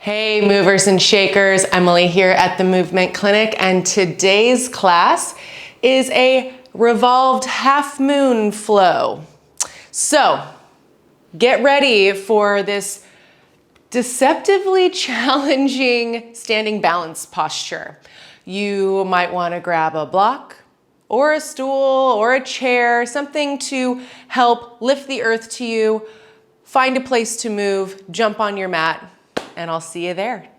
Hey movers and shakers, Emily here at the Movement Clinic, and today's class is a revolved half moon flow. So get ready for this deceptively challenging standing balance posture. You might want to grab a block or a stool or a chair, something to help lift the earth to you. Find a place to move, jump on your mat, and I'll see you there.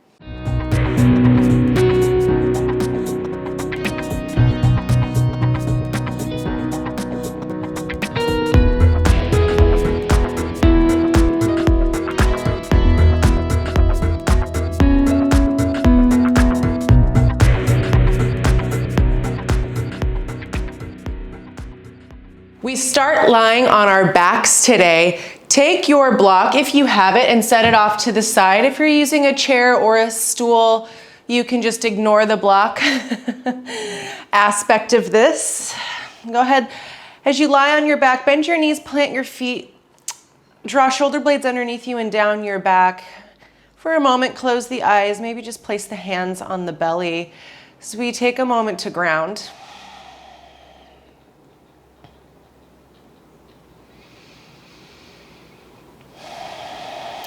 We start lying on our backs today. Take your block, if you have it, and set it off to the side. If you're using a chair or a stool, you can just ignore the block aspect of this. Go ahead. As you lie on your back, bend your knees, plant your feet, draw shoulder blades underneath you and down your back. For a moment, close the eyes, maybe just place the hands on the belly as we take a moment to ground.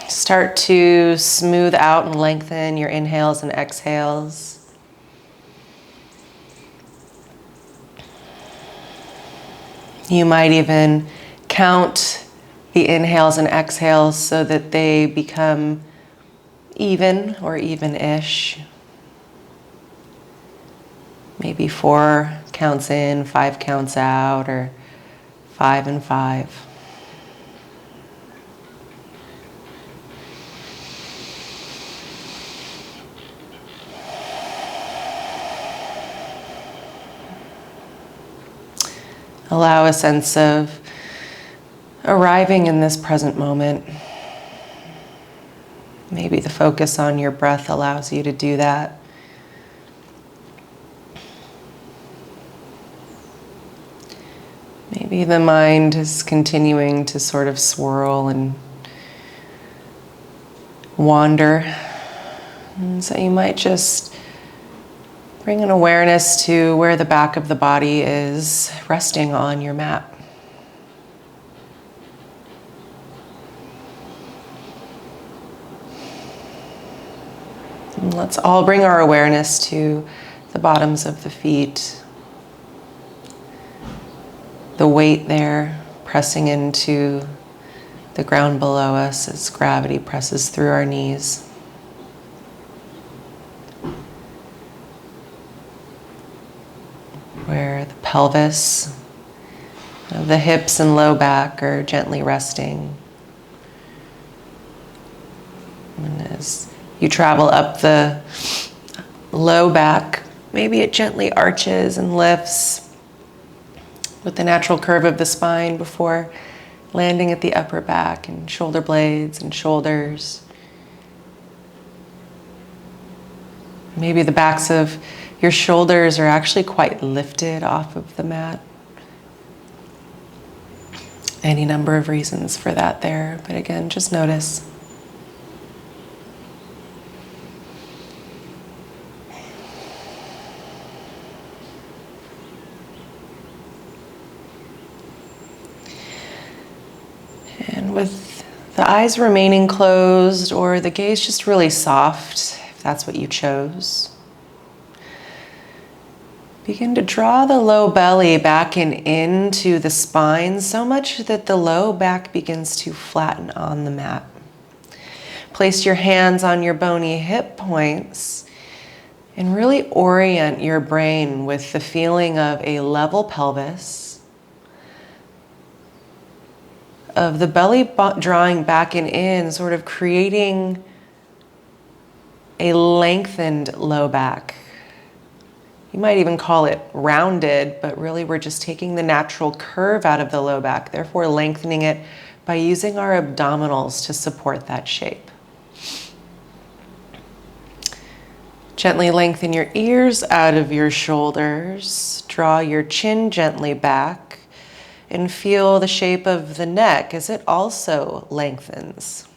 Start to smooth out and lengthen your inhales and exhales. You might even count the inhales and exhales so that they become even or even-ish. Maybe 4 counts in, 5 counts out, or 5 and 5. Allow a sense of arriving in this present moment. Maybe the focus on your breath allows you to do that. Maybe the mind is continuing to sort of swirl and wander. And so you might just bring an awareness to where the back of the body is resting on your mat. And let's all bring our awareness to the bottoms of the feet. The weight there pressing into the ground below us as gravity presses through our knees. Where the pelvis, the hips and low back are gently resting. And as you travel up the low back, maybe it gently arches and lifts with the natural curve of the spine before landing at the upper back and shoulder blades and shoulders. Maybe the backs of your shoulders are actually quite lifted off of the mat. Any number of reasons for that there, but again, just notice. And with the eyes remaining closed or the gaze just really soft, if that's what you chose, begin to draw the low belly back and into the spine so much that the low back begins to flatten on the mat. Place your hands on your bony hip points and really orient your brain with the feeling of a level pelvis, of the belly drawing back and in, sort of creating a lengthened low back. You might even call it rounded, but really we're just taking the natural curve out of the low back, therefore lengthening it by using our abdominals to support that shape. Gently lengthen your ears out of your shoulders. Draw your chin gently back and feel the shape of the neck as it also lengthens.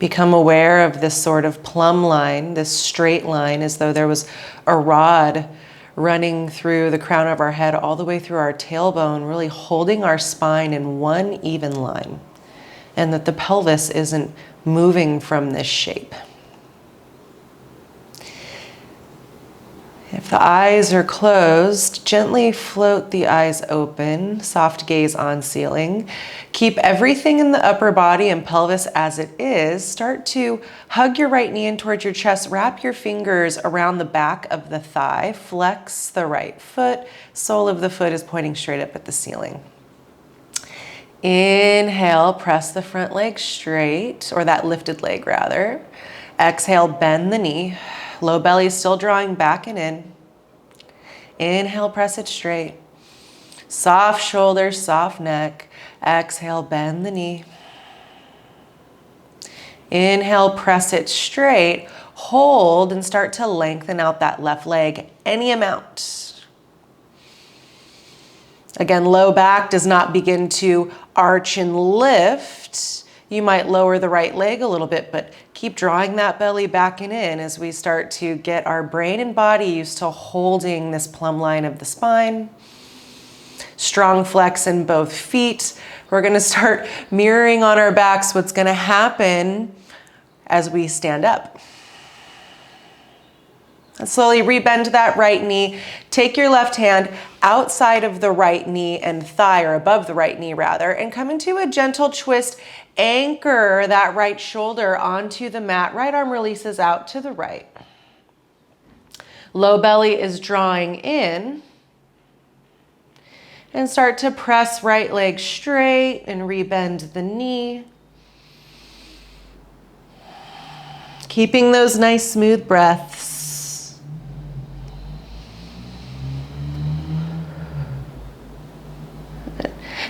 Become aware of this sort of plumb line, this straight line, as though there was a rod running through the crown of our head all the way through our tailbone, really holding our spine in one even line, and that the pelvis isn't moving from this shape. If the eyes are closed, gently float the eyes open, soft gaze on ceiling. Keep everything in the upper body and pelvis as it is. Start to hug your right knee in towards your chest. Wrap your fingers around the back of the thigh. Flex the right foot. Sole of the foot is pointing straight up at the ceiling. Inhale, press the front leg straight, or that lifted leg rather. Exhale, bend the knee. Low belly still drawing back and in. Inhale, press it straight. Soft shoulders, soft neck. Exhale, bend the knee. Inhale, press it straight. Hold and start to lengthen out that left leg any amount. Again, low back does not begin to arch and lift. You might lower the right leg a little bit, but keep drawing that belly back and in as we start to get our brain and body used to holding this plumb line of the spine. Strong flex in both feet. We're going to start mirroring on our backs what's going to happen as we stand up. And slowly rebend that right knee. Take your left hand outside of the right knee and thigh, or above the right knee rather, and come into a gentle twist. Anchor that right shoulder onto the mat. Right arm releases out to the right. Low belly is drawing in. And start to press right leg straight and rebend the knee. Keeping those nice smooth breaths.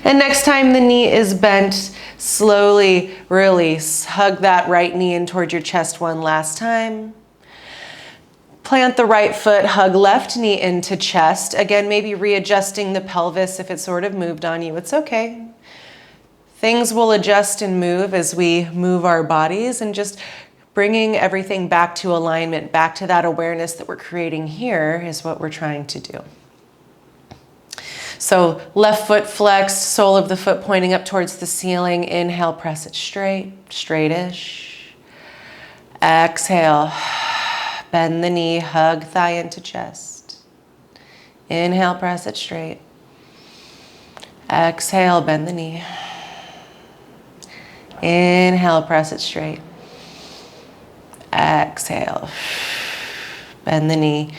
And next time the knee is bent, slowly release. Hug that right knee in towards your chest one last time. Plant the right foot, hug left knee into chest. Again, maybe readjusting the pelvis if it sort of moved on you. It's okay. Things will adjust and move as we move our bodies, and just bringing everything back to alignment, back to that awareness that we're creating here is what we're trying to do. So left foot flexed, sole of the foot pointing up towards the ceiling. Inhale, press it straight, straightish. Exhale, bend the knee, hug thigh into chest. Inhale, press it straight. Exhale, bend the knee. Inhale, press it straight. Exhale, bend the knee.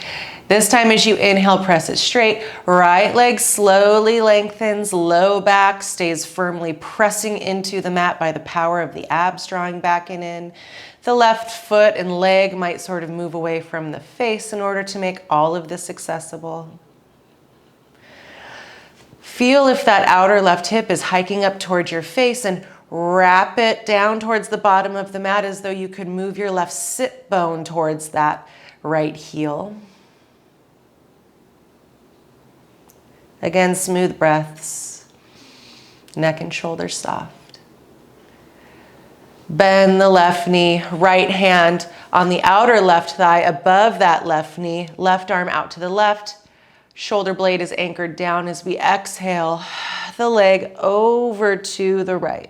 This time as you inhale, press it straight. Right leg slowly lengthens, low back stays firmly pressing into the mat by the power of the abs drawing back and in. The left foot and leg might sort of move away from the face in order to make all of this accessible. Feel if that outer left hip is hiking up towards your face, and wrap it down towards the bottom of the mat as though you could move your left sit bone towards that right heel. Again, smooth breaths, neck and shoulders soft. Bend the left knee, right hand on the outer left thigh above that left knee, left arm out to the left. Shoulder blade is anchored down as we exhale the leg over to the right.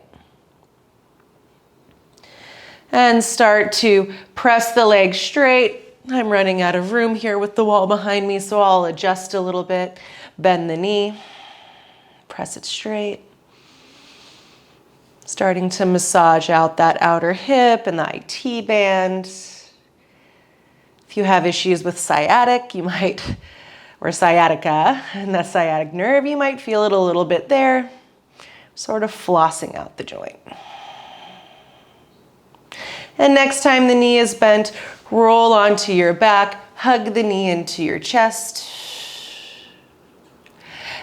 And start to press the leg straight. I'm running out of room here with the wall behind me, so I'll adjust a little bit. Bend the knee, press it straight. Starting to massage out that outer hip and the IT band. If you have issues with sciatic, you might, or sciatica, and that sciatic nerve, you might feel it a little bit there, sort of flossing out the joint. And next time the knee is bent, roll onto your back, hug the knee into your chest.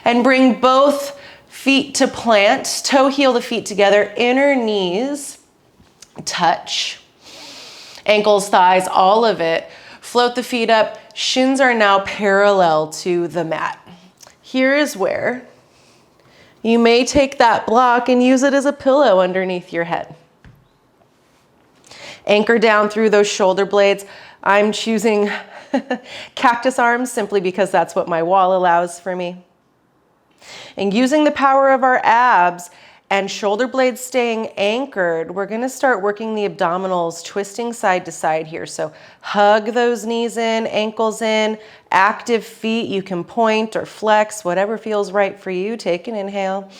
And bring both feet to plant, toe heel the feet together, inner knees touch, ankles, thighs, all of it. Float the feet up, shins are now parallel to the mat. Here is where you may take that block and use it as a pillow underneath your head. Anchor down through those shoulder blades. I'm choosing cactus arms simply because that's what my wall allows for me. And using the power of our abs and shoulder blades staying anchored, we're gonna start working the abdominals, twisting side to side here. So hug those knees in, ankles in, active feet. You can point or flex, whatever feels right for you. Take an inhale.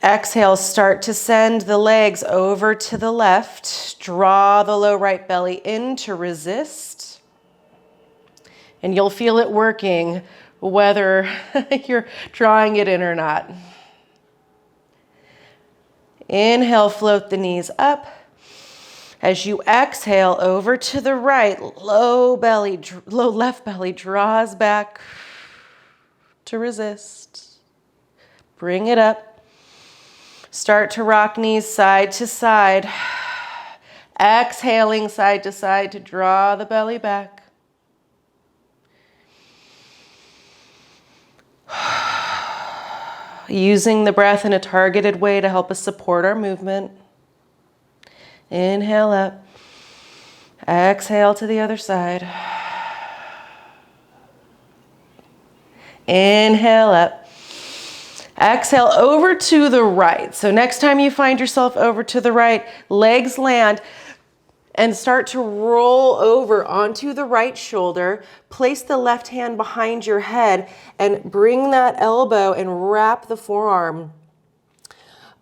Exhale, start to send the legs over to the left. Draw the low right belly in to resist. And you'll feel it working whether you're drawing it in or not. Inhale, float the knees up. As you exhale over to the right, low left belly draws back to resist. Bring it up. Start to rock knees side to side. Exhaling side to side to draw the belly back. Using the breath in a targeted way to help us support our movement. Inhale up. Exhale to the other side. Inhale up. Exhale over to the right. So next time you find yourself over to the right, legs land and start to roll over onto the right shoulder. Place the left hand behind your head and bring that elbow and wrap the forearm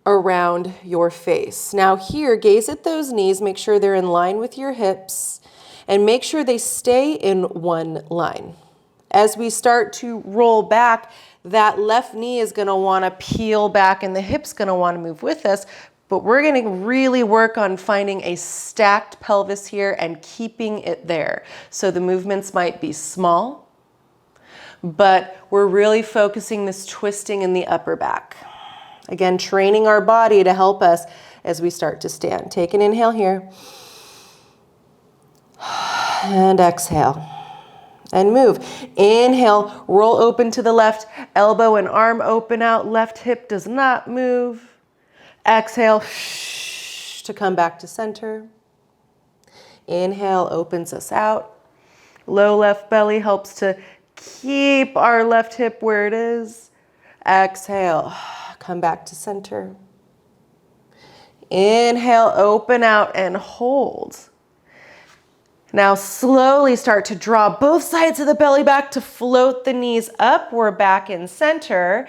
around your face. Now here, gaze at those knees, make sure they're in line with your hips, and make sure they stay in one line. As we start to roll back, that left knee is gonna wanna peel back and the hip's gonna wanna move with us, but we're gonna really work on finding a stacked pelvis here and keeping it there. So the movements might be small, but we're really focusing this twisting in the upper back. Again, training our body to help us as we start to stand. Take an inhale here. And exhale. And move. Inhale, roll open to the left, elbow and arm open out, left hip does not move. Exhale, to come back to center. Inhale, opens us out. Low left belly helps to keep our left hip where it is. Exhale, come back to center. Inhale, open out and hold. Now slowly start to draw both sides of the belly back to float the knees up. We're back in center.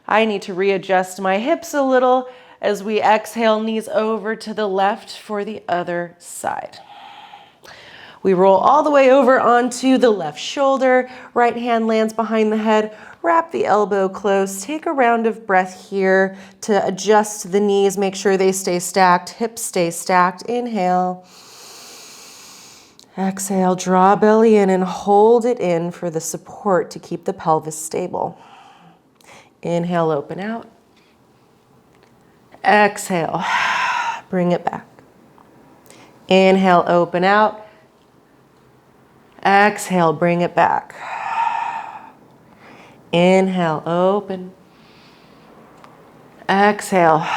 I need to readjust my hips a little as we exhale, knees over to the left for the other side. We roll all the way over onto the left shoulder. Right hand lands behind the head. Wrap the elbow close. Take a round of breath here to adjust the knees. Make sure they stay stacked. Hips stay stacked. Inhale. Exhale, draw belly in and hold it in for the support to keep the pelvis stable. Inhale, open out. Exhale, bring it back. Inhale, open out. Exhale, bring it back. Inhale, open. Exhale,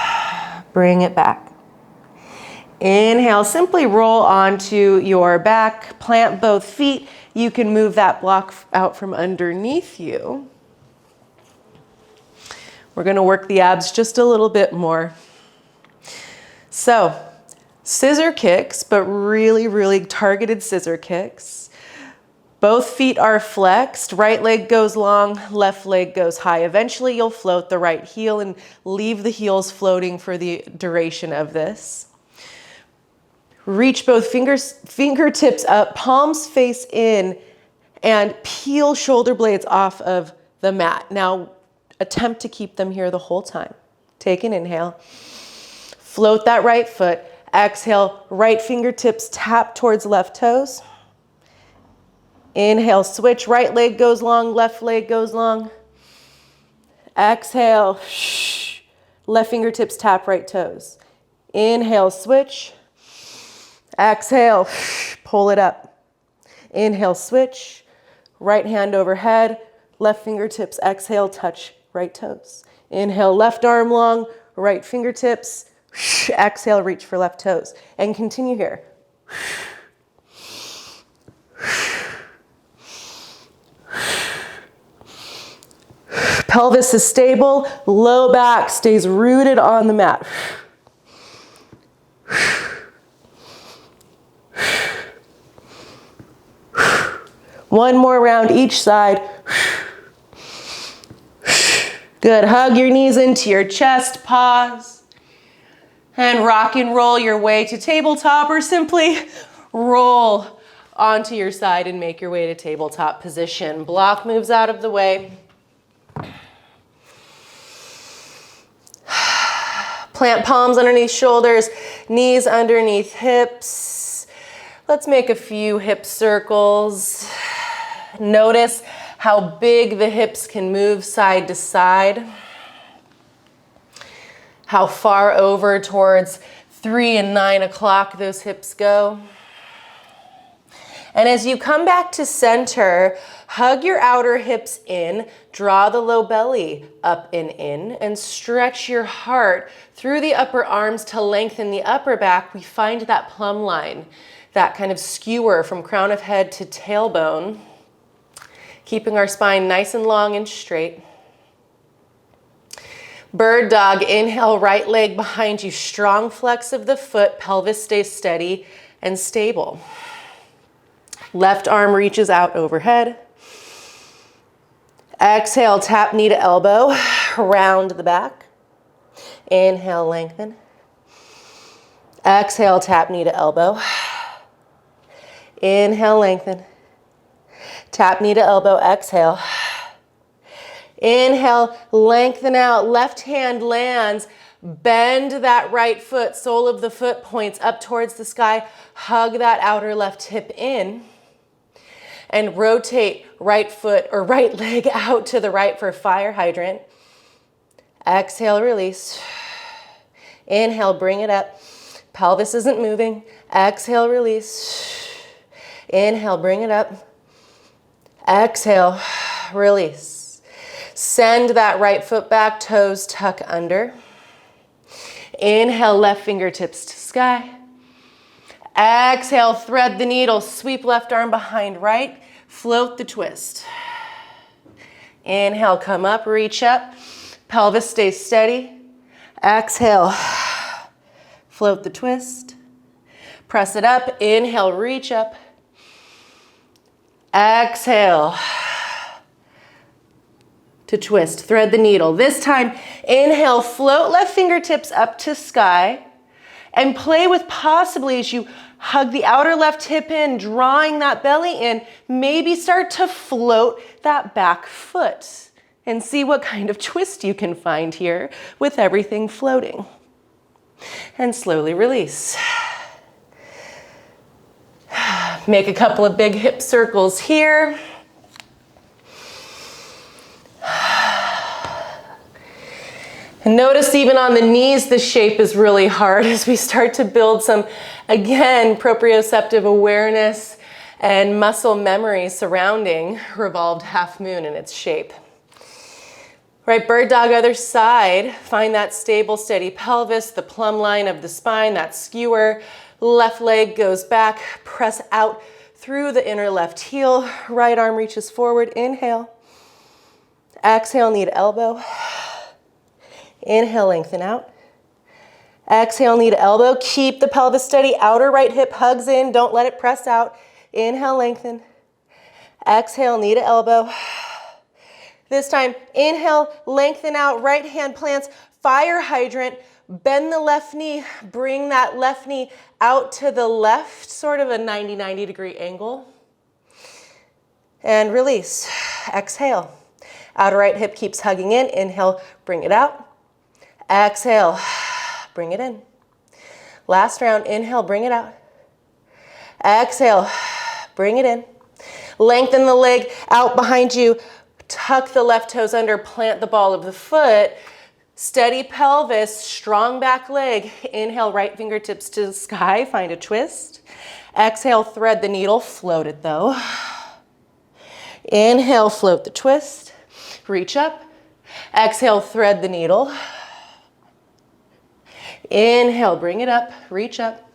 bring it back. Inhale, simply roll onto your back, plant both feet. You can move that block out from underneath you. We're gonna work the abs just a little bit more. So, scissor kicks, but really, really targeted scissor kicks. Both feet are flexed, right leg goes long, left leg goes high. Eventually you'll float the right heel and leave the heels floating for the duration of this. Reach both fingertips up, palms face in, and peel shoulder blades off of the mat. Now, attempt to keep them here the whole time. Take an inhale. Float that right foot. Exhale, right fingertips tap towards left toes. Inhale, switch, right leg goes long, left leg goes long. Exhale, left fingertips tap right toes. Inhale, switch. Exhale, pull it up. Inhale, switch. Right hand overhead, left fingertips, exhale, touch right toes. Inhale, left arm long, right fingertips, Exhale, reach for left toes. And continue here. Pelvis is stable, low back stays rooted on the mat. One more round each side. Good, hug your knees into your chest, pause. And rock and roll your way to tabletop, or simply roll onto your side and make your way to tabletop position. Block moves out of the way. Plant palms underneath shoulders, knees underneath hips. Let's make a few hip circles. Notice how big the hips can move side to side. How far over towards 3 and 9 o'clock those hips go. And as you come back to center, hug your outer hips in, draw the low belly up and in, and stretch your heart through the upper arms to lengthen the upper back. We find that plumb line, that kind of skewer from crown of head to tailbone, keeping our spine nice and long and straight. Bird dog, inhale, right leg behind you, strong flex of the foot, pelvis stays steady and stable. Left arm reaches out overhead. Exhale, tap knee to elbow, round the back. Inhale, lengthen. Exhale, tap knee to elbow. Inhale, lengthen. Tap knee to elbow, exhale. Inhale, lengthen out, left hand lands, bend that right foot, sole of the foot points up towards the sky, hug that outer left hip in, and rotate right foot or right leg out to the right for fire hydrant. Exhale, release. Inhale, bring it up. Pelvis isn't moving. Exhale, release. Inhale, bring it up. Exhale, release. Send that right foot back, toes tuck under. Inhale, left fingertips to sky. Exhale, thread the needle, sweep left arm behind right, float the twist. Inhale, come up, reach up, pelvis stays steady. Exhale, float the twist. Press it up, inhale, reach up. Exhale, to twist, thread the needle. This time, inhale, float left fingertips up to sky and play with possibly as you hug the outer left hip in, drawing that belly in, maybe start to float that back foot and see what kind of twist you can find here with everything floating. And slowly release. Make a couple of big hip circles here. And notice even on the knees, the shape is really hard as we start to build some, again, proprioceptive awareness and muscle memory surrounding revolved half moon and its shape. Right, bird dog, other side. Find that stable, steady pelvis, the plumb line of the spine, that skewer. Left leg goes back, press out through the inner left heel. Right arm reaches forward, inhale. Exhale, knee to elbow. Inhale, lengthen out. Exhale, knee to elbow. Keep the pelvis steady. Outer right hip hugs in. Don't let it press out. Inhale, lengthen. Exhale, knee to elbow. This time, inhale, lengthen out. Right hand plants, fire hydrant. Bend the left knee. Bring that left knee out to the left, sort of a 90 degree angle. And release. Exhale. Outer right hip keeps hugging in. Inhale, bring it out. Exhale, bring it in. Last round, inhale, bring it out. Exhale, bring it in. Lengthen the leg out behind you. Tuck the left toes under, plant the ball of the foot. Steady pelvis, strong back leg. Inhale, right fingertips to the sky, find a twist. Exhale, thread the needle, float it though. Inhale, float the twist. Reach up. Exhale, thread the needle. Inhale, bring it up, reach up.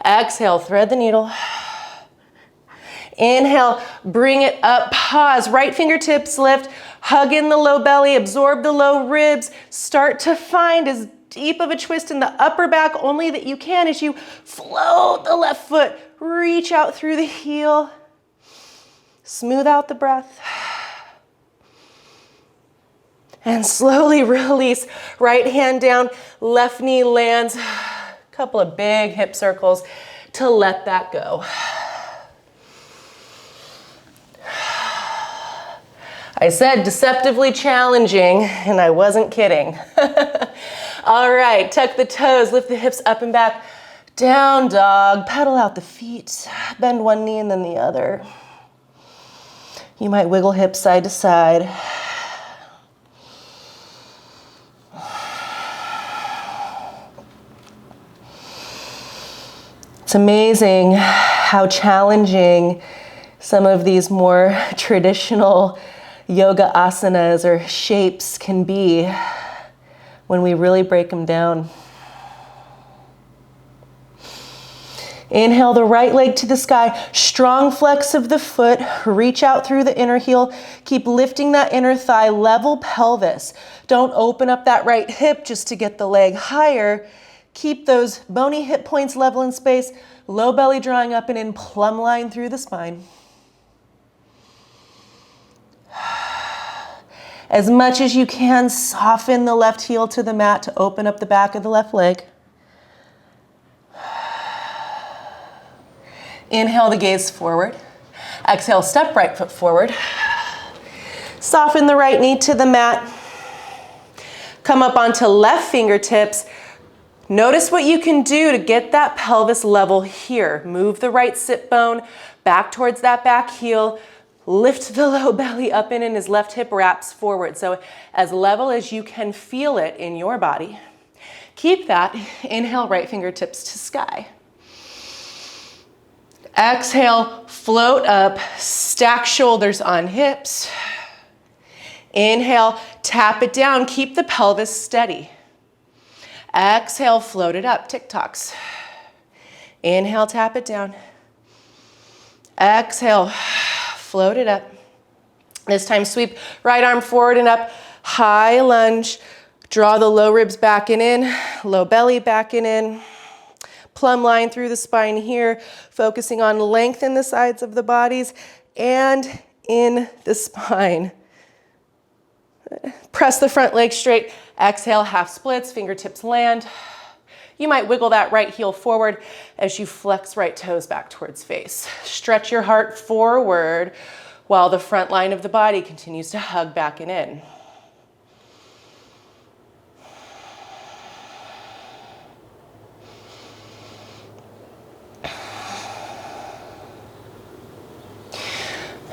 Exhale, thread the needle. Inhale, bring it up, pause, right fingertips lift, hug in the low belly, absorb the low ribs, start to find as deep of a twist in the upper back only that you can as you float the left foot, reach out through the heel, smooth out the breath, and slowly release, right hand down, left knee lands, a couple of big hip circles to let that go. I said deceptively challenging, and I wasn't kidding. All right, tuck the toes, lift the hips up and back, down dog, pedal out the feet, bend one knee and then the other. You might wiggle hips side to side. It's amazing how challenging some of these more traditional yoga asanas or shapes can be when we really break them down. Inhale the right leg to the sky, strong flex of the foot, reach out through the inner heel, keep lifting that inner thigh, level pelvis. Don't open up that right hip just to get the leg higher. Keep those bony hip points level in space, low belly drawing up and in, plumb line through the spine. As much as you can, soften the left heel to the mat to open up the back of the left leg. Inhale to gaze forward. Exhale, step right foot forward. Soften the right knee to the mat. Come up onto left fingertips. Notice what you can do to get that pelvis level here. Move the right sit bone back towards that back heel. Lift the low belly up in and his left hip wraps forward. So as level as you can feel it in your body. Keep that. Inhale, right fingertips to sky. Exhale, float up, stack shoulders on hips. Inhale, tap it down, keep the pelvis steady. Exhale, float it up, tick-tocks. Inhale, tap it down. Exhale, float it up. This time sweep right arm forward and up, high lunge. Draw the low ribs back and in, low belly back and in. Plumb line through the spine here, focusing on length in the sides of the bodies and in the spine. Press the front leg straight. Exhale, half splits, fingertips land. You might wiggle that right heel forward as you flex right toes back towards face. Stretch your heart forward while the front line of the body continues to hug back and in.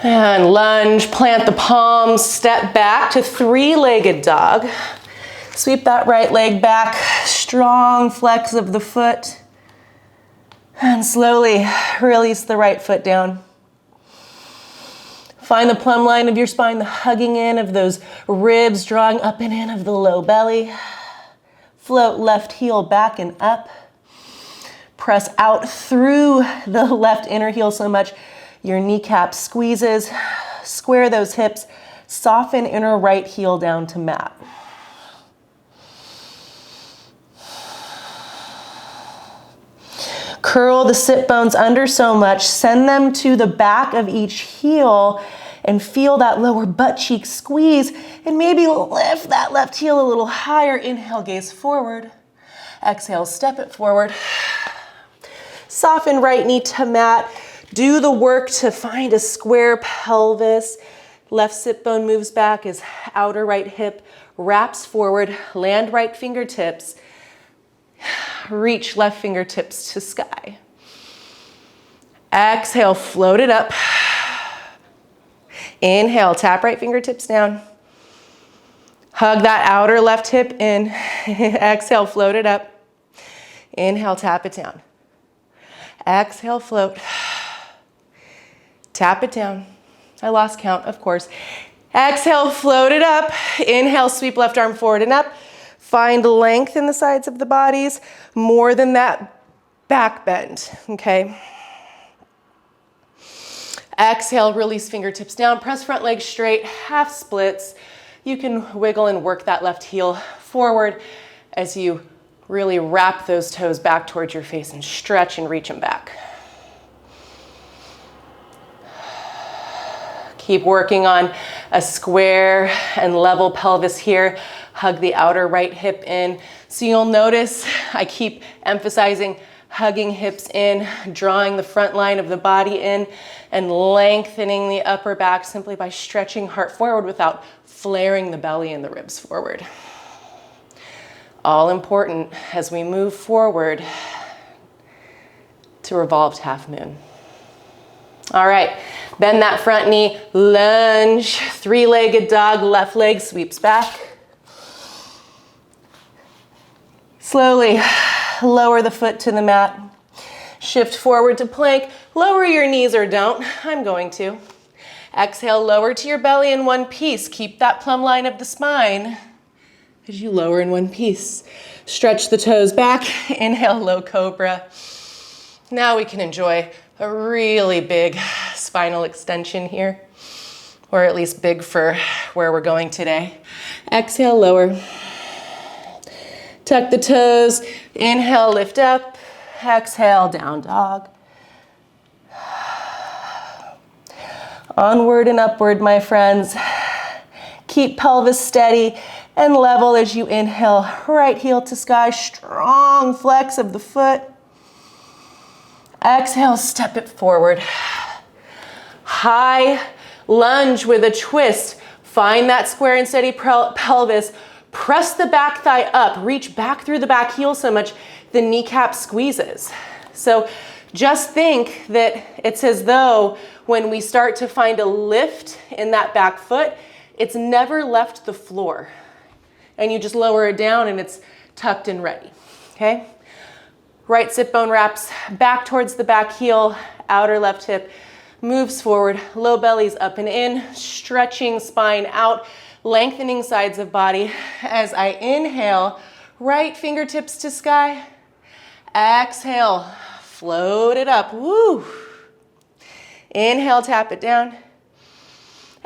And lunge, plant the palms, step back to three-legged dog. Sweep that right leg back, strong flex of the foot. And slowly release the right foot down. Find the plumb line of your spine, the hugging in of those ribs, drawing up and in of the low belly. Float left heel back and up. Press out through the left inner heel so much your kneecap squeezes. Square those hips. Soften inner right heel down to mat. Curl the sit bones under so much. Send them to the back of each heel and feel that lower butt cheek squeeze and maybe lift that left heel a little higher. Inhale, gaze forward. Exhale, step it forward. Soften right knee to mat. Do the work to find a square pelvis. Left sit bone moves back as outer right hip wraps forward. Land right fingertips. Reach left fingertips to sky. Exhale, float it up. Inhale, tap right fingertips down. Hug that outer left hip in. Exhale, float it up. Inhale, tap it down. Exhale, float. Tap it down. I lost count, of course. Exhale, float it up. Inhale, sweep left arm forward and up. Find length in the sides of the bodies, more than that back bend, okay? Exhale, release fingertips down, press front leg straight, half splits. You can wiggle and work that left heel forward as you really wrap those toes back towards your face and stretch and reach them back. Keep working on a square and level pelvis here. Hug the outer right hip in. So you'll notice I keep emphasizing hugging hips in, drawing the front line of the body in, and lengthening the upper back simply by stretching heart forward without flaring the belly and the ribs forward. All important as we move forward to revolved half moon. All right, bend that front knee, lunge, three-legged dog, left leg sweeps back. Slowly lower the foot to the mat. Shift forward to plank. Lower your knees or don't. I'm going to. Exhale, lower to your belly in one piece. Keep that plumb line of the spine as you lower in one piece. Stretch the toes back. Inhale, low cobra. Now we can enjoy a really big spinal extension here, or at least big for where we're going today. Exhale, lower. Tuck the toes. Inhale, lift up. Exhale, down dog. Onward and upward, my friends. Keep pelvis steady and level as you inhale. Right heel to sky, strong flex of the foot. Exhale, step it forward. High lunge with a twist. Find that square and steady pelvis. Press the back thigh up. Reach back through the back heel so much the kneecap squeezes. So just think that it's as though when we start to find a lift in that back foot, it's never left the floor. And you just lower it down and it's tucked and ready, okay? Right sit bone wraps back towards the back heel, outer left hip moves forward, low belly's up and in, stretching spine out, lengthening sides of body. As I inhale, right fingertips to sky. Exhale, float it up, woo. Inhale, tap it down.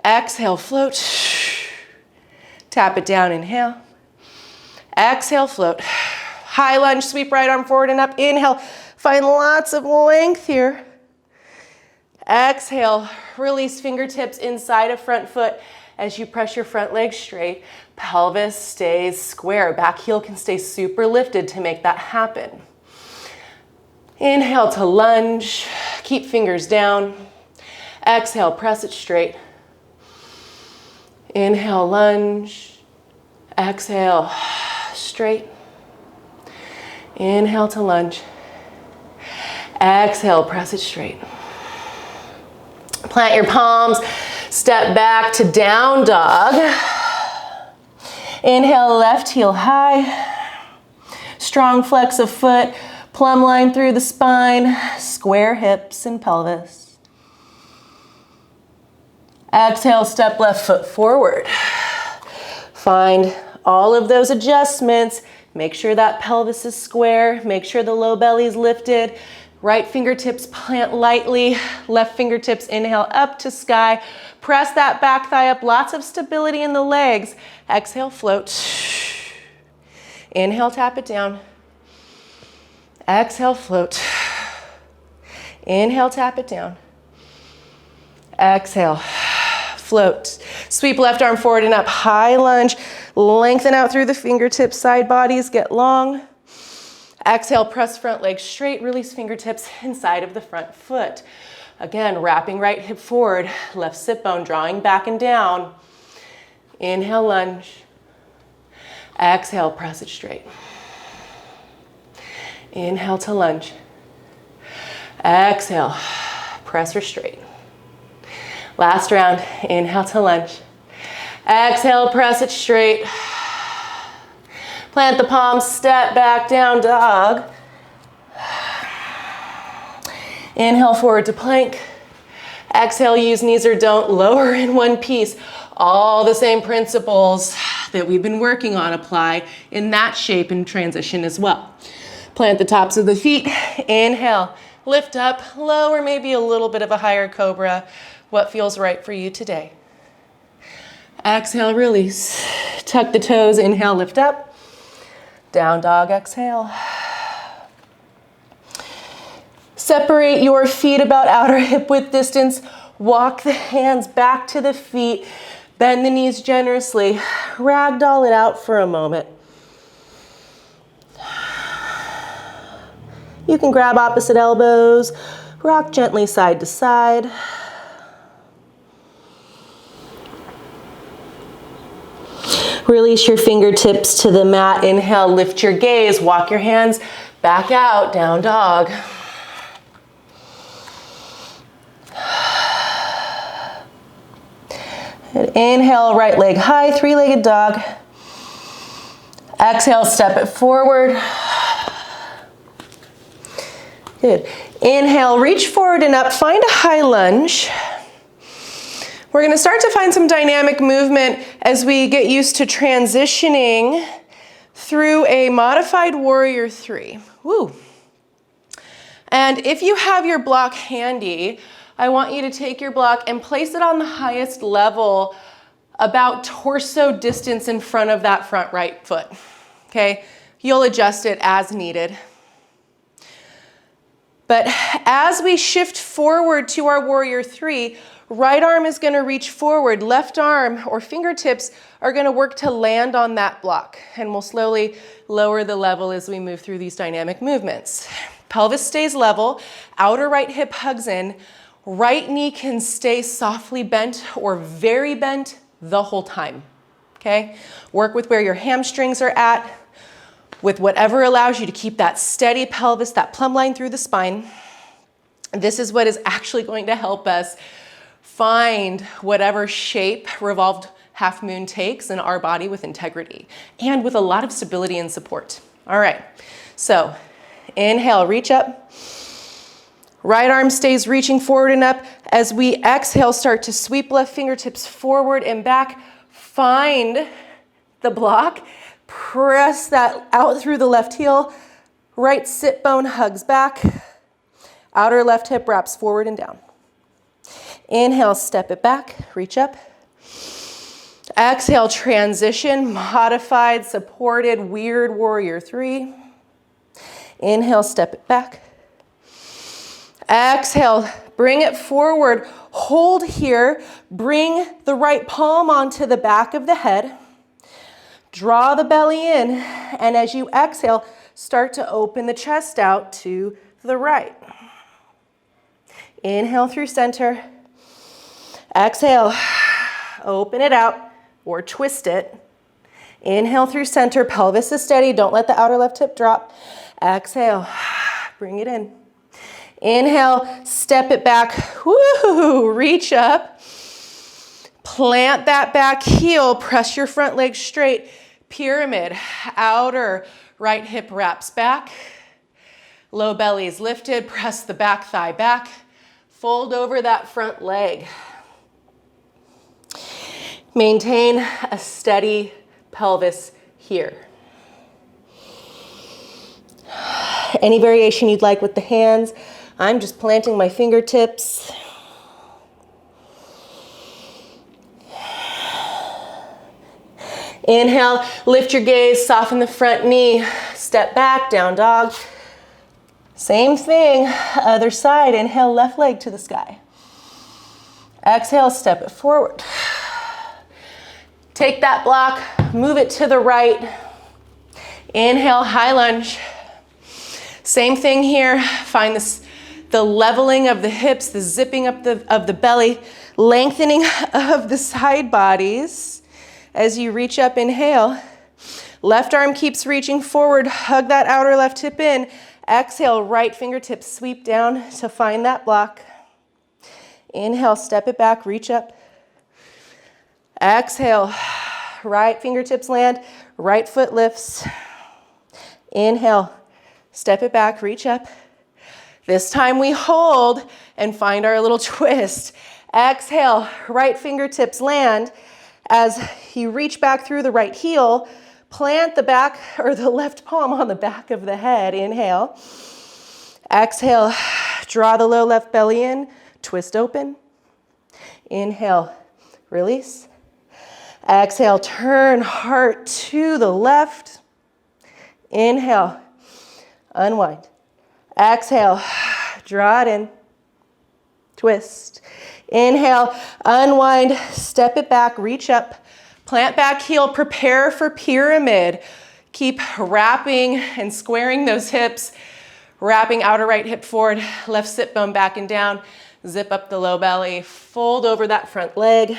Exhale, float. Tap it down, inhale. Exhale, float. High lunge, sweep right arm forward and up. Inhale, find lots of length here. Exhale, release fingertips inside of front foot as you press your front leg straight. Pelvis stays square. Back heel can stay super lifted to make that happen. Inhale to lunge. Keep fingers down. Exhale, press it straight. Inhale, lunge. Exhale, straight. Inhale to lunge. Exhale, press it straight. Plant your palms, step back to down dog. Inhale, left heel high. Strong flex of foot, plumb line through the spine, square hips and pelvis. Exhale, step left foot forward. Find all of those adjustments. Make sure that pelvis is square. Make sure the low belly is lifted. Right fingertips plant lightly. Left fingertips inhale up to sky. Press that back thigh up. Lots of stability in the legs. Exhale, float. Inhale, tap it down. Exhale, float. Inhale, tap it down. Exhale, float. Sweep left arm forward and up. High lunge. Lengthen out through the fingertips. Side bodies get long. Exhale, press front leg straight. Release fingertips inside of the front foot. Again, wrapping right hip forward. Left sit bone drawing back and down. Inhale, lunge. Exhale, press it straight. Inhale to lunge. Exhale, press her straight. Last round, inhale to lunge. Exhale, press it straight. Plant the palms, step back, down dog. Inhale forward to plank. Exhale, use knees or don't, lower in one piece. All the same principles. that we've been working on apply in that shape and transition as well. Plant the tops of the feet. Inhale, lift up, lower, maybe a little bit of a higher cobra. What feels right for you today? Exhale, release. Tuck the toes, inhale, lift up. Down dog, exhale. Separate your feet about outer hip width distance. Walk the hands back to the feet. Bend the knees generously. Ragdoll it out for a moment. You can grab opposite elbows. Rock gently side to side. Release your fingertips to the mat. Inhale, lift your gaze. Walk your hands back out, down dog. And inhale, right leg high, three-legged dog. Exhale, step it forward. Good. Inhale, reach forward and up. Find a high lunge. We're going to start to find some dynamic movement as we get used to transitioning through a modified warrior three. Woo. And if you have your block handy, I want you to take your block and place it on the highest level, about torso distance in front of that front right foot. Okay? You'll adjust it as needed. But as we shift forward to our warrior three, right arm is going to reach forward, left arm or fingertips are going to work to land on that block, and we'll slowly lower the level as we move through these dynamic movements. Pelvis stays level, outer right hip hugs in, right knee can stay softly bent or very bent the whole time, okay? Work with where your hamstrings are at, with whatever allows you to keep that steady pelvis, that plumb line through the spine. This is what is actually going to help us find whatever shape revolved half moon takes in our body with integrity and with a lot of stability and support. All right, so inhale, reach up. Right arm stays reaching forward and up. As we exhale, start to sweep left fingertips forward and back. Find the block. Press that out through the left heel. Right sit bone hugs back. Outer left hip wraps forward and down. Inhale, step it back, reach up. Exhale, transition, modified, supported, weird warrior three. Inhale, step it back. Exhale, bring it forward. Hold here. Bring the right palm onto the back of the head. Draw the belly in, and as you exhale, start to open the chest out to the right. Inhale through center. Exhale, open it out or twist it. Inhale through center, pelvis is steady. Don't let the outer left hip drop. Exhale, bring it in. Inhale, step it back. Woo, reach up. Plant that back heel, press your front leg straight. Pyramid, outer right hip wraps back. Low belly is lifted, press the back thigh back. Fold over that front leg. Maintain a steady pelvis here. Any variation you'd like with the hands. I'm just planting my fingertips. Inhale, lift your gaze, soften the front knee, step back, down dog. Same thing, other side. Inhale, left leg to the sky. Exhale, step it forward. Take that block, move it to the right. Inhale, high lunge. Same thing here. Find the leveling of the hips, the zipping up of the belly, lengthening of the side bodies. As you reach up, inhale. Left arm keeps reaching forward. Hug that outer left hip in. Exhale, right fingertips sweep down to find that block. Inhale, step it back, reach up. Exhale, right fingertips land, right foot lifts. Inhale, step it back, reach up. This time we hold and find our little twist. Exhale, right fingertips land. As you reach back through the right heel, plant the back or the left palm on the back of the head. Inhale. Exhale, draw the low left belly in, twist open. Inhale, release. Exhale, turn heart to the left. Inhale, unwind. Exhale, draw it in, twist. Inhale, unwind, step it back, reach up, plant back heel, prepare for pyramid. Keep wrapping and squaring those hips, wrapping outer right hip forward, left sit bone back and down, zip up the low belly, fold over that front leg.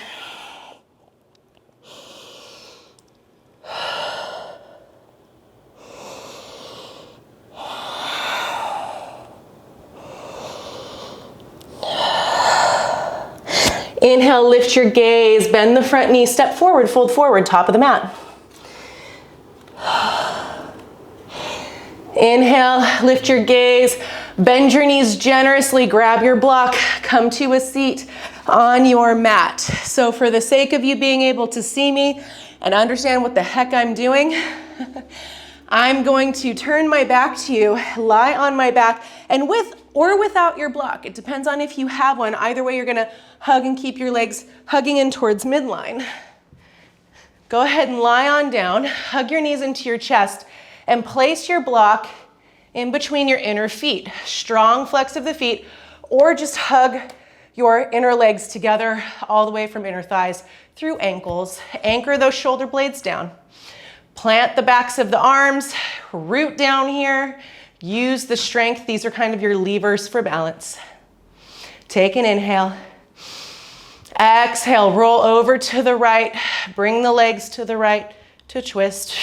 Inhale, lift your gaze, bend the front knee, step forward, fold forward, top of the mat. Inhale, lift your gaze, bend your knees generously, grab your block, come to a seat on your mat. So for the sake of you being able to see me and understand what the heck I'm doing, I'm going to turn my back to you, lie on my back, and with or without your block, it depends on if you have one. Either way, you're gonna hug and keep your legs hugging in towards midline. Go ahead and lie on down, hug your knees into your chest, and place your block in between your inner feet. Strong flex of the feet, or just hug your inner legs together all the way from inner thighs through ankles. Anchor those shoulder blades down. Plant the backs of the arms, root down here. Use the strength. These are kind of your levers for balance. Take an inhale. Exhale, roll over to the right. Bring the legs to the right to twist.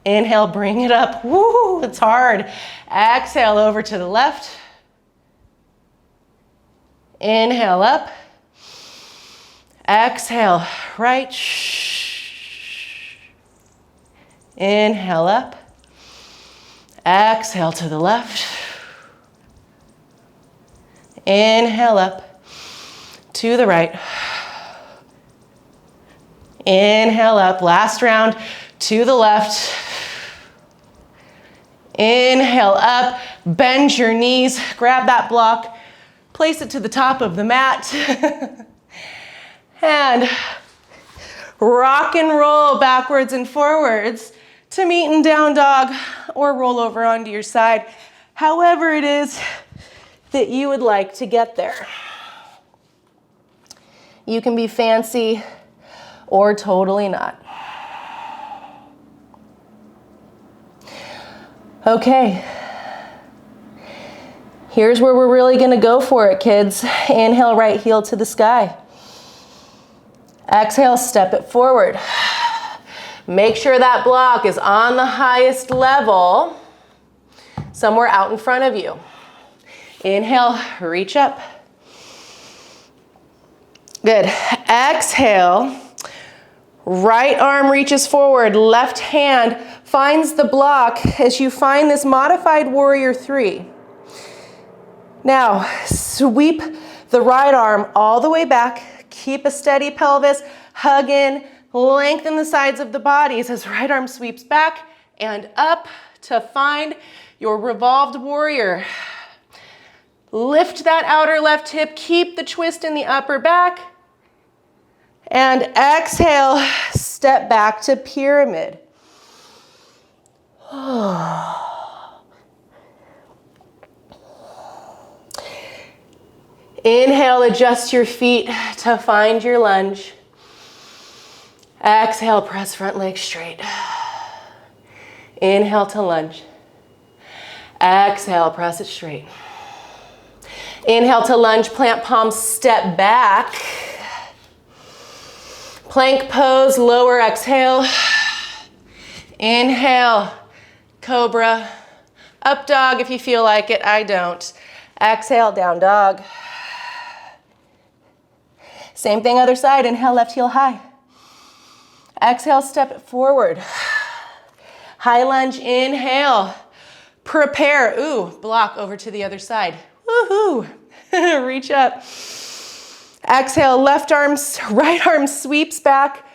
Inhale, bring it up. Woo, it's hard. Exhale, over to the left. Inhale, up. Exhale, right. Inhale, up. Exhale to the left. Inhale up to the right. Inhale up, last round to the left. Inhale up, bend your knees, grab that block, place it to the top of the mat. And rock and roll backwards and forwards to meet in down dog or roll over onto your side, however it is that you would like to get there. You can be fancy or totally not. Okay, here's where we're really gonna go for it, kids. Inhale, right heel to the sky. Exhale, step it forward. Make sure that block is on the highest level, somewhere out in front of you. Inhale, reach up. Good. Exhale, right arm reaches forward, left hand finds the block as you find this modified warrior 3. Now, sweep the right arm all the way back, keep a steady pelvis, hug in, lengthen the sides of the bodies as right arm sweeps back and up to find your revolved warrior. Lift that outer left hip, keep the twist in the upper back, and exhale, step back to pyramid. Inhale, adjust your feet to find your lunge. Exhale, press front leg straight. Inhale to lunge. Exhale, press it straight. Inhale to lunge, plant palms, step back. Plank pose, lower exhale. Inhale, cobra. Up dog if you feel like it, I don't. Exhale, down dog. Same thing other side, inhale, left heel high. Exhale, step it forward. High lunge, inhale. Prepare, ooh, block over to the other side. Woohoo, reach up. Exhale, left arm, right arm sweeps back.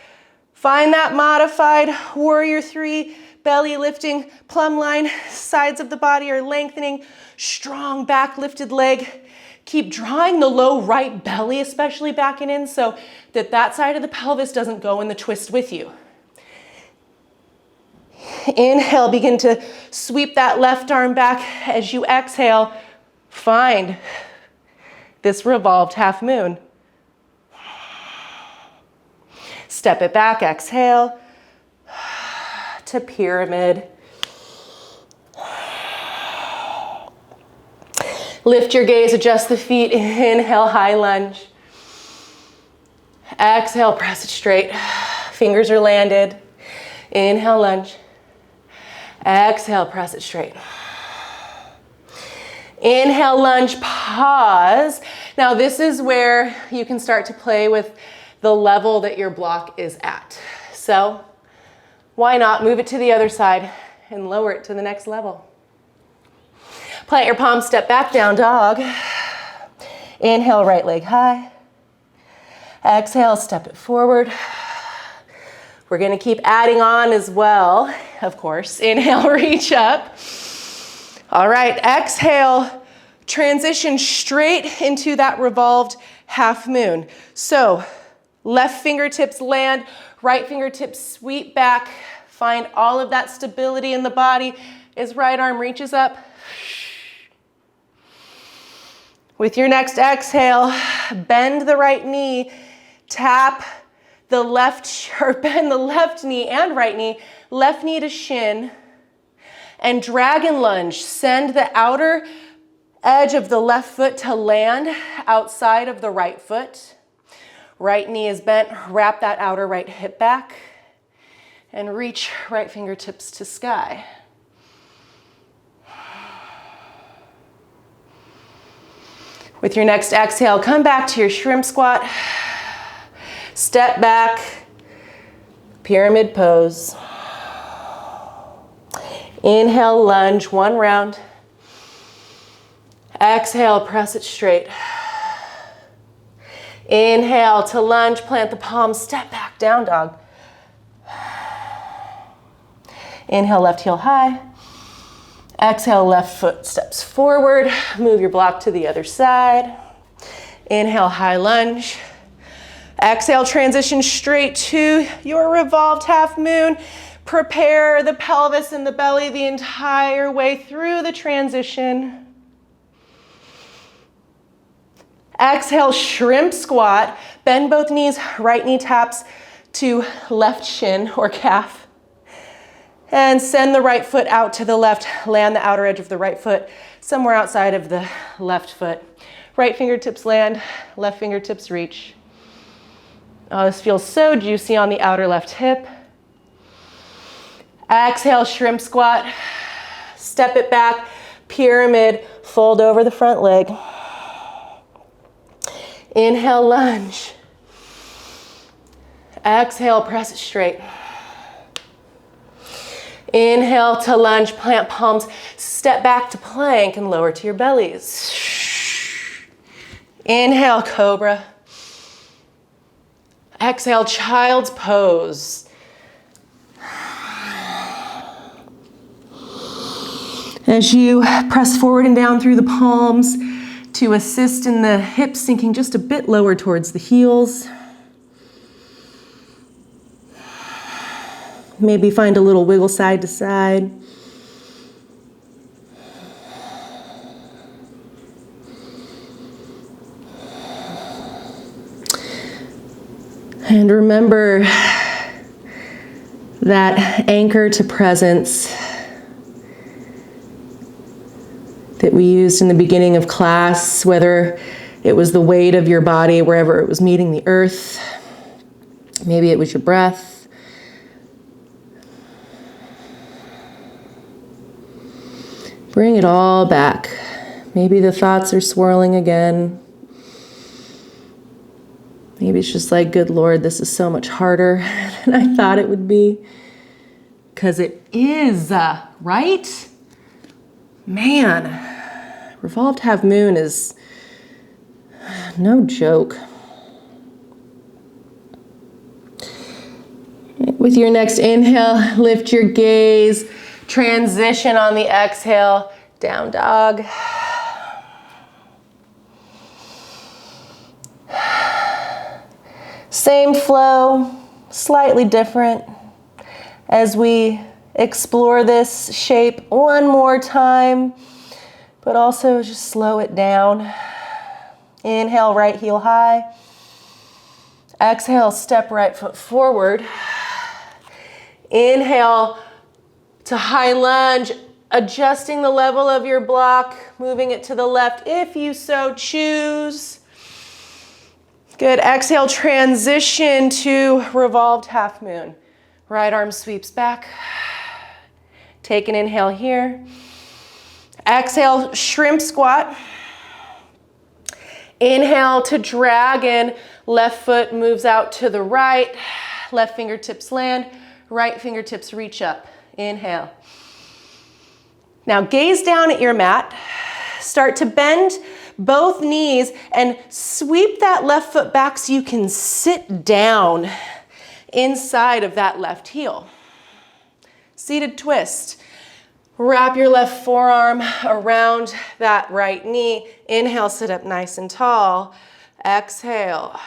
Find that modified warrior three, belly lifting, plumb line, sides of the body are lengthening, strong back lifted leg. Keep drawing the low right belly, especially backing in, so that that side of the pelvis doesn't go in the twist with you. Inhale, begin to sweep that left arm back. As you exhale, find this revolved half moon. Step it back, exhale to pyramid. Lift your gaze, adjust the feet. Inhale, high lunge. Exhale, press it straight. Fingers are landed. Inhale, lunge. Exhale, press it straight. Inhale, lunge, pause. Now this is where you can start to play with the level that your block is at. So why not move it to the other side and lower it to the next level. Plant your palms, step back, down dog. Inhale, right leg high. Exhale, step it forward. We're gonna keep adding on as well, of course. Inhale, reach up. All right, exhale, transition straight into that revolved half moon. So left fingertips land, right fingertips sweep back. Find all of that stability in the body as right arm reaches up. With your next exhale, bend the right knee, tap the left, or bend the left knee and right knee, left knee to shin, and dragon lunge. Send the outer edge of the left foot to land outside of the right foot. Right knee is bent, wrap that outer right hip back, and reach right fingertips to sky. With your next exhale, come back to your shrimp squat. Step back, pyramid pose. Inhale, lunge, one round. Exhale, press it straight. Inhale to lunge, plant the palms, step back, down dog. Inhale, left heel high. Exhale, left foot steps forward. Move your block to the other side. Inhale, high lunge. Exhale, transition straight to your revolved half moon. Prepare the pelvis and the belly the entire way through the transition. Exhale, shrimp squat. Bend both knees, right knee taps to left shin or calf. And send the right foot out to the left. Land the outer edge of the right foot somewhere outside of the left foot. Right fingertips land, left fingertips reach. Oh, this feels so juicy on the outer left hip. Exhale, shrimp squat. Step it back, pyramid, fold over the front leg. Inhale, lunge. Exhale, press it straight. Inhale to lunge, plant palms, step back to plank and lower to your bellies. Inhale, cobra. Exhale, child's pose. As you press forward and down through the palms to assist in the hips sinking just a bit lower towards the heels. Maybe find a little wiggle side to side. And remember that anchor to presence that we used in the beginning of class, whether it was the weight of your body wherever it was meeting the earth, maybe it was your breath. Bring it all back. Maybe the thoughts are swirling again. Maybe it's just like, good Lord, this is so much harder than I thought it would be. Because it is, right? Man, revolved half moon is no joke. With your next inhale, lift your gaze, transition on the exhale, down dog. Same flow, slightly different as we explore this shape one more time, but also just slow it down. Inhale, right heel high. Exhale, step right foot forward. Inhale to high lunge, adjusting the level of your block, moving it to the left if you so choose. Good, exhale, transition to revolved half moon. Right arm sweeps back. Take an inhale here. Exhale, shrimp squat. Inhale to dragon. Left foot moves out to the right. Left fingertips land. Right fingertips reach up. Inhale. Now gaze down at your mat. Start to bend both knees and sweep that left foot back so you can sit down inside of that left heel. Seated twist. Wrap your left forearm around that right knee. Inhale, sit up nice and tall. Exhale,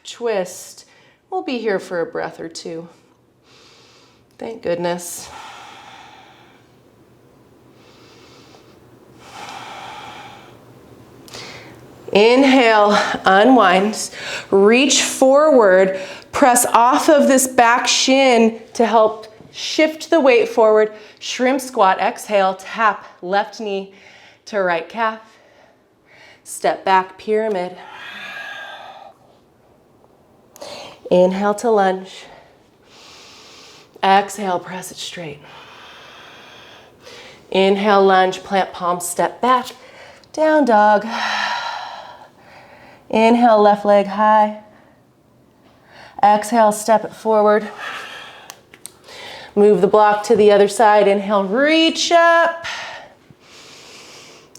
twist. We'll be here for a breath or two. Thank goodness. Inhale, unwind, reach forward, press off of this back shin to help shift the weight forward. Shrimp squat, exhale, tap left knee to right calf. Step back, pyramid. Inhale to lunge. Exhale, press it straight. Inhale, lunge, plant palms, step back, down dog. Inhale, left leg high. Exhale, step it forward. Move the block to the other side. Inhale, reach up.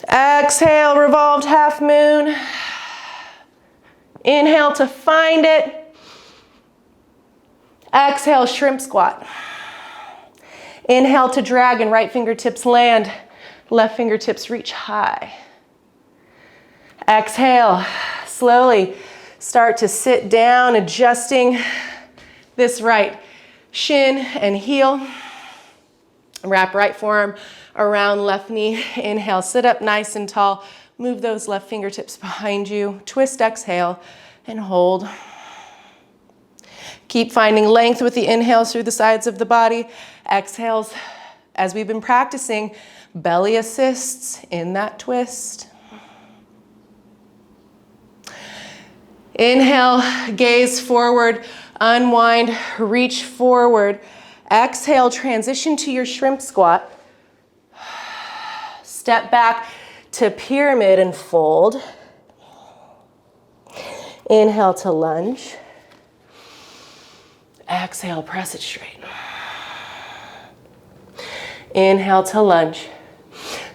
Exhale, revolved half moon. Inhale to find it. Exhale, shrimp squat. Inhale to dragon, right fingertips land. Left fingertips reach high. Exhale, slowly start to sit down, adjusting this right shin and heel. Wrap right forearm around left knee. Inhale, sit up nice and tall. Move those left fingertips behind you. Twist, exhale, and hold. Keep finding length with the inhales through the sides of the body. Exhales, as we've been practicing, belly assists in that twist. Inhale, gaze forward, unwind, reach forward. Exhale, transition to your shrimp squat. Step back to pyramid and fold. Inhale to lunge. Exhale, press it straight. Inhale to lunge.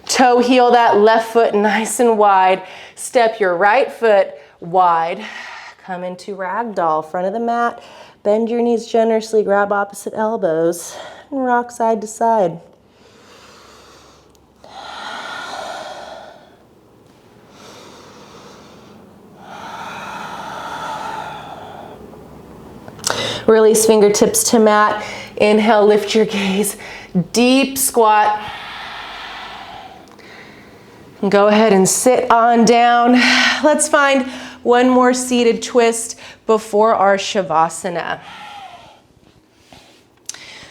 Toe heel that left foot nice and wide. Step your right foot wide. Come into ragdoll, front of the mat. Bend your knees generously, grab opposite elbows, and rock side to side. Release fingertips to mat. Inhale, lift your gaze. Deep squat. And go ahead and sit on down. Let's find one more seated twist before our Shavasana.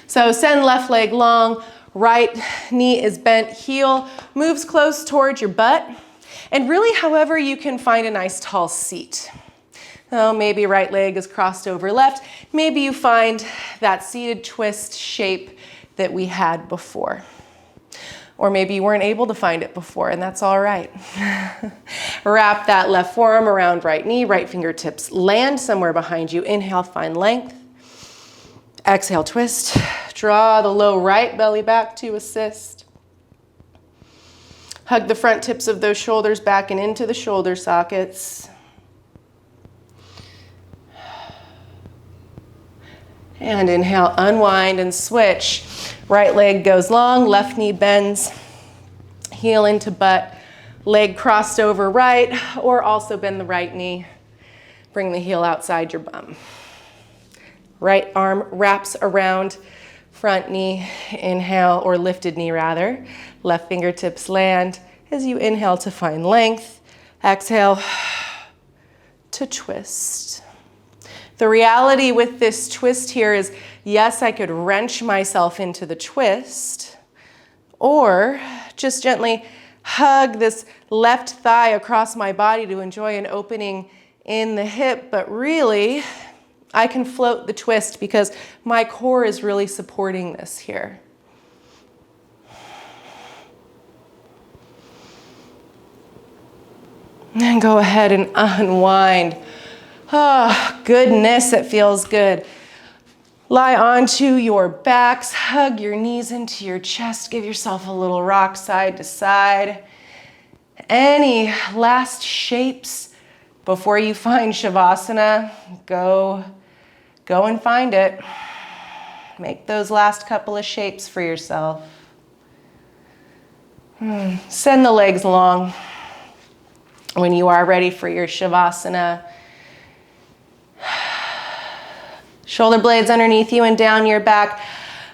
So send left leg long, right knee is bent, heel moves close towards your butt. And really, however you can find a nice tall seat. So maybe right leg is crossed over left. Maybe you find that seated twist shape that we had before. Or maybe you weren't able to find it before, and that's all right. Wrap that left forearm around right knee, right fingertips land somewhere behind you. Inhale, find length. Exhale, twist. Draw the low right belly back to assist. Hug the front tips of those shoulders back and into the shoulder sockets. And inhale, unwind and switch. Right leg goes long, left knee bends, heel into butt, leg crossed over right, or also bend the right knee. Bring the heel outside your bum. Right arm wraps around front knee, inhale, or lifted knee rather. Left fingertips land as you inhale to find length. Exhale to twist. The reality with this twist here is, yes, I could wrench myself into the twist, or just gently hug this left thigh across my body to enjoy an opening in the hip, but really, I can float the twist because my core is really supporting this here. And go ahead and unwind. Oh, goodness, it feels good. Lie onto your backs, hug your knees into your chest, give yourself a little rock side to side. Any last shapes before you find Shavasana? Go and find it. Make those last couple of shapes for yourself. Send the legs long. When you are ready for your Shavasana, shoulder blades underneath you and down your back.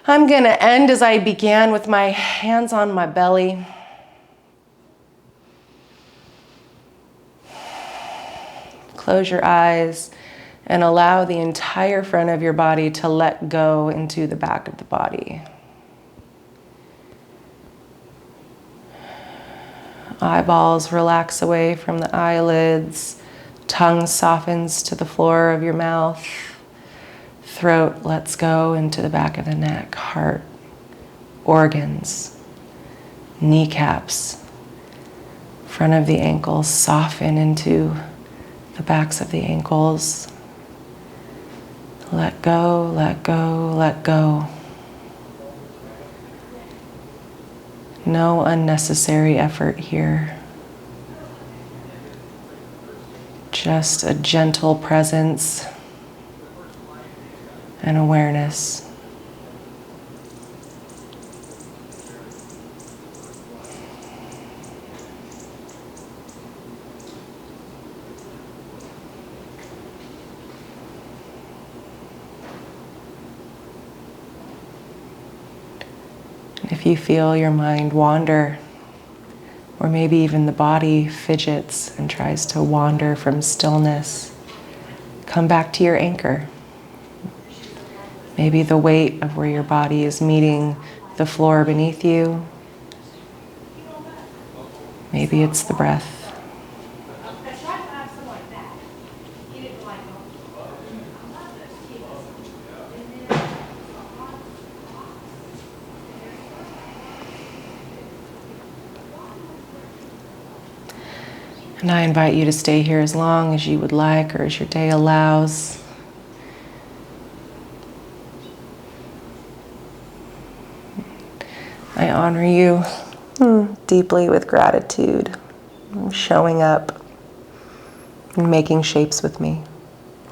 I'm gonna end as I began with my hands on my belly. Close your eyes and allow the entire front of your body to let go into the back of the body. Eyeballs relax away from the eyelids. Tongue softens to the floor of your mouth. Throat lets go into the back of the neck. Heart, organs, kneecaps, front of the ankles soften into the backs of the ankles. Let go, let go, let go. No unnecessary effort here. Just a gentle presence and awareness. If you feel your mind wander, or maybe even the body fidgets and tries to wander from stillness, come back to your anchor. Maybe the weight of where your body is meeting the floor beneath you. Maybe it's the breath. And I invite you to stay here as long as you would like or as your day allows. I honor you deeply with gratitude, showing up and making shapes with me.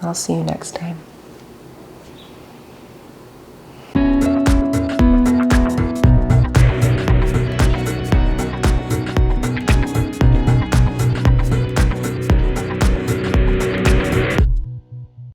I'll see you next time.